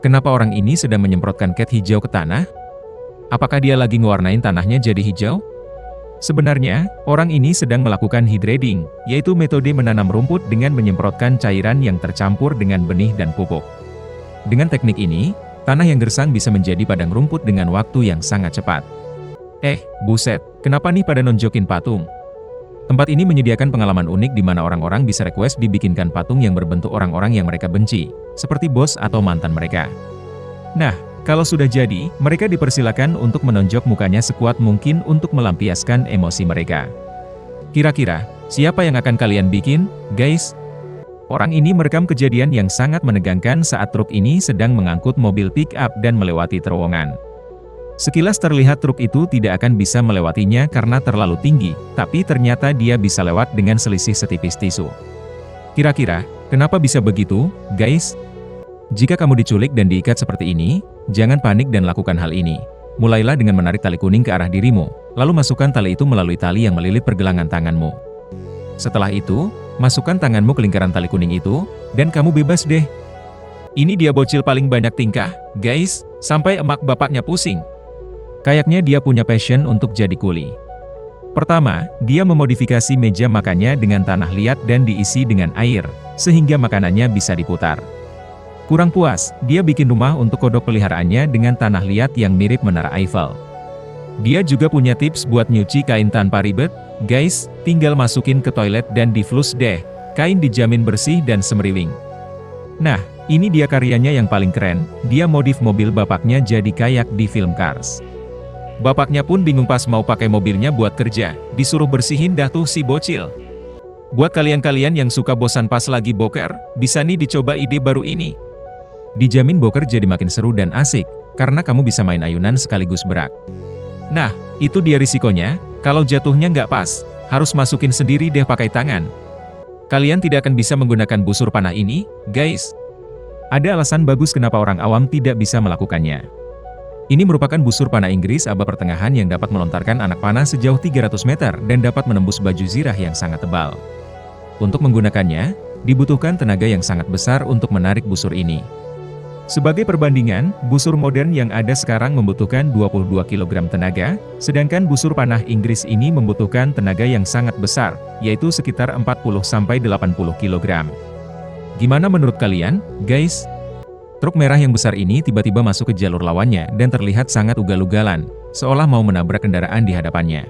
Kenapa orang ini sedang menyemprotkan cat hijau ke tanah? Apakah dia lagi ngewarnain tanahnya jadi hijau? Sebenarnya, orang ini sedang melakukan hydrading, yaitu metode menanam rumput dengan menyemprotkan cairan yang tercampur dengan benih dan pupuk. Dengan teknik ini, tanah yang gersang bisa menjadi padang rumput dengan waktu yang sangat cepat. Buset, kenapa nih pada nonjokin patung? Tempat ini menyediakan pengalaman unik di mana orang-orang bisa request dibikinkan patung yang berbentuk orang-orang yang mereka benci, seperti bos atau mantan mereka. Nah, kalau sudah jadi, mereka dipersilakan untuk menonjok mukanya sekuat mungkin untuk melampiaskan emosi mereka. Kira-kira, siapa yang akan kalian bikin, guys? Orang ini merekam kejadian yang sangat menegangkan saat truk ini sedang mengangkut mobil pick-up dan melewati terowongan. Sekilas terlihat truk itu tidak akan bisa melewatinya karena terlalu tinggi, tapi ternyata dia bisa lewat dengan selisih setipis tisu. Kira-kira, kenapa bisa begitu, guys? Jika kamu diculik dan diikat seperti ini, jangan panik dan lakukan hal ini. Mulailah dengan menarik tali kuning ke arah dirimu, lalu masukkan tali itu melalui tali yang melilit pergelangan tanganmu. Setelah itu, masukkan tanganmu ke lingkaran tali kuning itu, dan kamu bebas deh. Ini dia bocil paling banyak tingkah, guys, sampai emak bapaknya pusing. Kayaknya dia punya passion untuk jadi kuli. Pertama, dia memodifikasi meja makannya dengan tanah liat dan diisi dengan air, sehingga makanannya bisa diputar. Kurang puas, dia bikin rumah untuk kodok peliharaannya dengan tanah liat yang mirip Menara Eiffel. Dia juga punya tips buat nyuci kain tanpa ribet, guys, tinggal masukin ke toilet dan diflus deh, kain dijamin bersih dan semriwing. Nah, ini dia karyanya yang paling keren, dia modif mobil bapaknya jadi kayak di film Cars. Bapaknya pun bingung pas mau pakai mobilnya buat kerja, disuruh bersihin dah tuh si bocil. Buat kalian-kalian yang suka bosan pas lagi boker, bisa nih dicoba ide baru ini. Dijamin boker jadi makin seru dan asik, karena kamu bisa main ayunan sekaligus berak. Nah, itu dia risikonya, kalau jatuhnya nggak pas, harus masukin sendiri deh pakai tangan. Kalian tidak akan bisa menggunakan busur panah ini, guys. Ada alasan bagus kenapa orang awam tidak bisa melakukannya. Ini merupakan busur panah Inggris abad pertengahan yang dapat melontarkan anak panah sejauh 300 meter dan dapat menembus baju zirah yang sangat tebal. Untuk menggunakannya, dibutuhkan tenaga yang sangat besar untuk menarik busur ini. Sebagai perbandingan, busur modern yang ada sekarang membutuhkan 22 kg tenaga, sedangkan busur panah Inggris ini membutuhkan tenaga yang sangat besar, yaitu sekitar 40–80 kg. Gimana menurut kalian, guys? Truk merah yang besar ini tiba-tiba masuk ke jalur lawannya dan terlihat sangat ugal-ugalan, seolah mau menabrak kendaraan di hadapannya.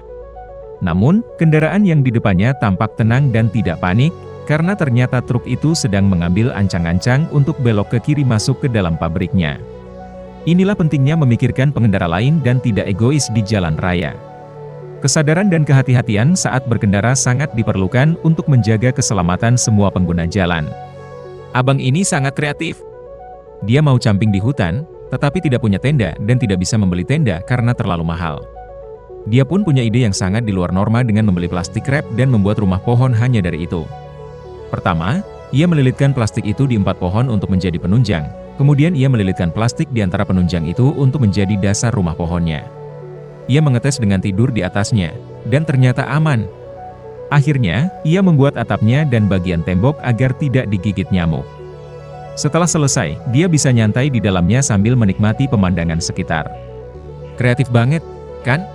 Namun, kendaraan yang di depannya tampak tenang dan tidak panik, karena ternyata truk itu sedang mengambil ancang-ancang untuk belok ke kiri masuk ke dalam pabriknya. Inilah pentingnya memikirkan pengendara lain dan tidak egois di jalan raya. Kesadaran dan kehati-hatian saat berkendara sangat diperlukan untuk menjaga keselamatan semua pengguna jalan. Abang ini sangat kreatif. Dia mau camping di hutan, tetapi tidak punya tenda dan tidak bisa membeli tenda karena terlalu mahal. Dia pun punya ide yang sangat di luar norma dengan membeli plastik wrap dan membuat rumah pohon hanya dari itu. Pertama, ia melilitkan plastik itu di 4 pohon untuk menjadi penunjang. Kemudian ia melilitkan plastik di antara penunjang itu untuk menjadi dasar rumah pohonnya. Ia mengetes dengan tidur di atasnya, dan ternyata aman. Akhirnya, ia membuat atapnya dan bagian tembok agar tidak digigit nyamuk. Setelah selesai, dia bisa nyantai di dalamnya sambil menikmati pemandangan sekitar. Kreatif banget, kan?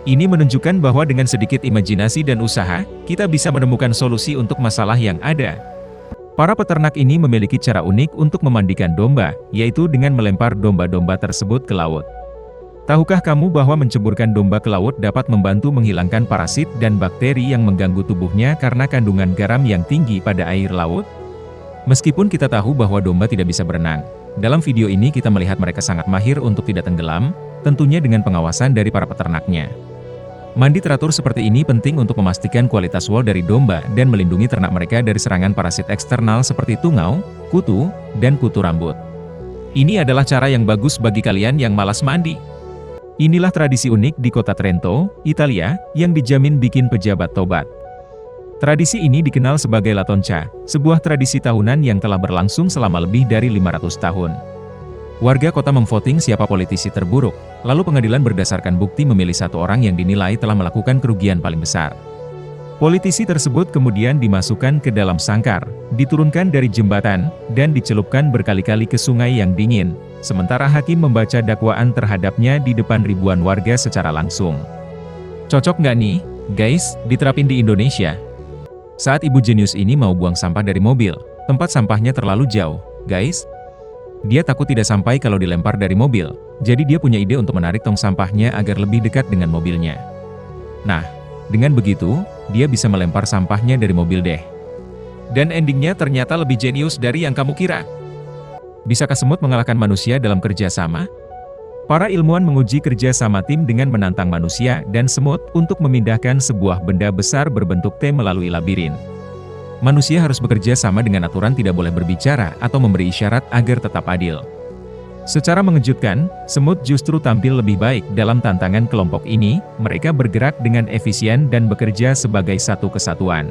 Ini menunjukkan bahwa dengan sedikit imajinasi dan usaha, kita bisa menemukan solusi untuk masalah yang ada. Para peternak ini memiliki cara unik untuk memandikan domba, yaitu dengan melempar domba-domba tersebut ke laut. Tahukah kamu bahwa menceburkan domba ke laut dapat membantu menghilangkan parasit dan bakteri yang mengganggu tubuhnya karena kandungan garam yang tinggi pada air laut? Meskipun kita tahu bahwa domba tidak bisa berenang, dalam video ini kita melihat mereka sangat mahir untuk tidak tenggelam, tentunya dengan pengawasan dari para peternaknya. Mandi teratur seperti ini penting untuk memastikan kualitas wool dari domba dan melindungi ternak mereka dari serangan parasit eksternal seperti tungau, kutu, dan kutu rambut. Ini adalah cara yang bagus bagi kalian yang malas mandi. Inilah tradisi unik di kota Trento, Italia, yang dijamin bikin pejabat tobat. Tradisi ini dikenal sebagai La Toncia, sebuah tradisi tahunan yang telah berlangsung selama lebih dari 500 tahun. Warga kota memvoting siapa politisi terburuk, lalu pengadilan berdasarkan bukti memilih satu orang yang dinilai telah melakukan kerugian paling besar. Politisi tersebut kemudian dimasukkan ke dalam sangkar, diturunkan dari jembatan, dan dicelupkan berkali-kali ke sungai yang dingin, sementara hakim membaca dakwaan terhadapnya di depan ribuan warga secara langsung. Cocok nggak nih, guys, diterapin di Indonesia? Saat ibu jenius ini mau buang sampah dari mobil, tempat sampahnya terlalu jauh, guys. Dia takut tidak sampai kalau dilempar dari mobil, jadi dia punya ide untuk menarik tong sampahnya agar lebih dekat dengan mobilnya. Nah, dengan begitu, dia bisa melempar sampahnya dari mobil deh. Dan endingnya ternyata lebih jenius dari yang kamu kira. Bisakah semut mengalahkan manusia dalam kerja sama? Para ilmuwan menguji kerja sama tim dengan menantang manusia dan semut untuk memindahkan sebuah benda besar berbentuk T melalui labirin. Manusia harus bekerja sama dengan aturan tidak boleh berbicara atau memberi isyarat agar tetap adil. Secara mengejutkan, semut justru tampil lebih baik dalam tantangan kelompok ini, mereka bergerak dengan efisien dan bekerja sebagai satu kesatuan.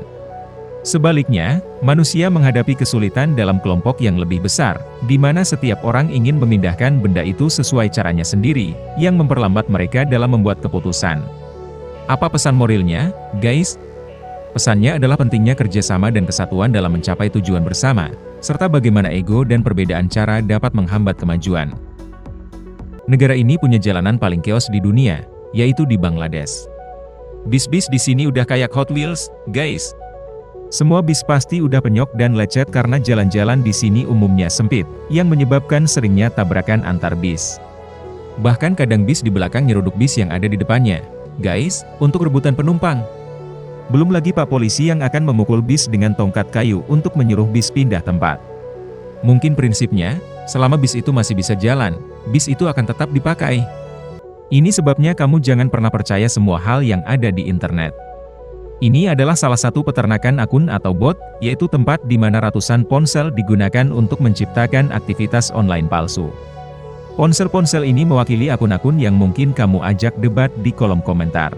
Sebaliknya, manusia menghadapi kesulitan dalam kelompok yang lebih besar, di mana setiap orang ingin memindahkan benda itu sesuai caranya sendiri, yang memperlambat mereka dalam membuat keputusan. Apa pesan moralnya, guys? Pesannya adalah pentingnya kerjasama dan kesatuan dalam mencapai tujuan bersama, serta bagaimana ego dan perbedaan cara dapat menghambat kemajuan. Negara ini punya jalanan paling chaos di dunia, yaitu di Bangladesh. Bis-bis di sini udah kayak Hot Wheels, guys. Semua bis pasti udah penyok dan lecet karena jalan-jalan di sini umumnya sempit, yang menyebabkan seringnya tabrakan antar bis. Bahkan kadang bis di belakang nyeruduk bis yang ada di depannya, guys, untuk rebutan penumpang. Belum lagi pak polisi yang akan memukul bis dengan tongkat kayu untuk menyuruh bis pindah tempat. Mungkin prinsipnya, selama bis itu masih bisa jalan, bis itu akan tetap dipakai. Ini sebabnya kamu jangan pernah percaya semua hal yang ada di internet. Ini adalah salah satu peternakan akun atau bot, yaitu tempat di mana ratusan ponsel digunakan untuk menciptakan aktivitas online palsu. Ponsel-ponsel ini mewakili akun-akun yang mungkin kamu ajak debat di kolom komentar.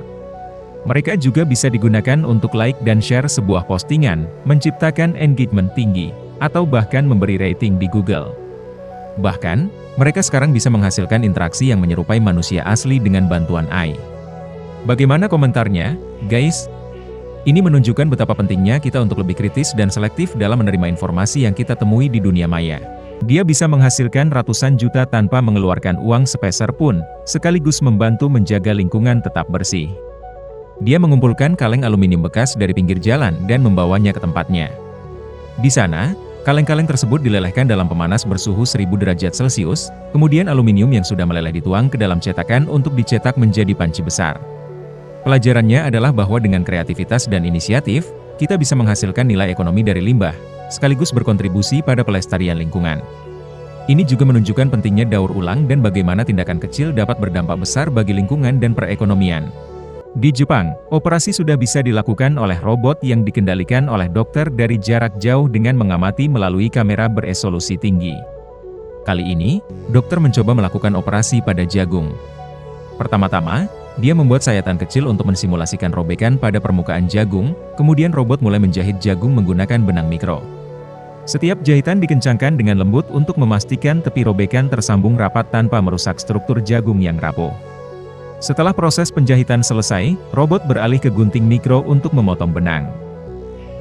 Mereka juga bisa digunakan untuk like dan share sebuah postingan, menciptakan engagement tinggi, atau bahkan memberi rating di Google. Bahkan, mereka sekarang bisa menghasilkan interaksi yang menyerupai manusia asli dengan bantuan AI. Bagaimana komentarnya, guys? Ini menunjukkan betapa pentingnya kita untuk lebih kritis dan selektif dalam menerima informasi yang kita temui di dunia maya. Dia bisa menghasilkan ratusan juta tanpa mengeluarkan uang sepeser pun, sekaligus membantu menjaga lingkungan tetap bersih. Dia mengumpulkan kaleng aluminium bekas dari pinggir jalan dan membawanya ke tempatnya. Di sana, kaleng-kaleng tersebut dilelehkan dalam pemanas bersuhu 1000 derajat Celcius, kemudian aluminium yang sudah meleleh dituang ke dalam cetakan untuk dicetak menjadi panci besar. Pelajarannya adalah bahwa dengan kreativitas dan inisiatif, kita bisa menghasilkan nilai ekonomi dari limbah, sekaligus berkontribusi pada pelestarian lingkungan. Ini juga menunjukkan pentingnya daur ulang dan bagaimana tindakan kecil dapat berdampak besar bagi lingkungan dan perekonomian. Di Jepang, operasi sudah bisa dilakukan oleh robot yang dikendalikan oleh dokter dari jarak jauh dengan mengamati melalui kamera beresolusi tinggi. Kali ini, dokter mencoba melakukan operasi pada jagung. Pertama-tama, dia membuat sayatan kecil untuk mensimulasikan robekan pada permukaan jagung, kemudian robot mulai menjahit jagung menggunakan benang mikro. Setiap jahitan dikencangkan dengan lembut untuk memastikan tepi robekan tersambung rapat tanpa merusak struktur jagung yang rapuh. Setelah proses penjahitan selesai, robot beralih ke gunting mikro untuk memotong benang.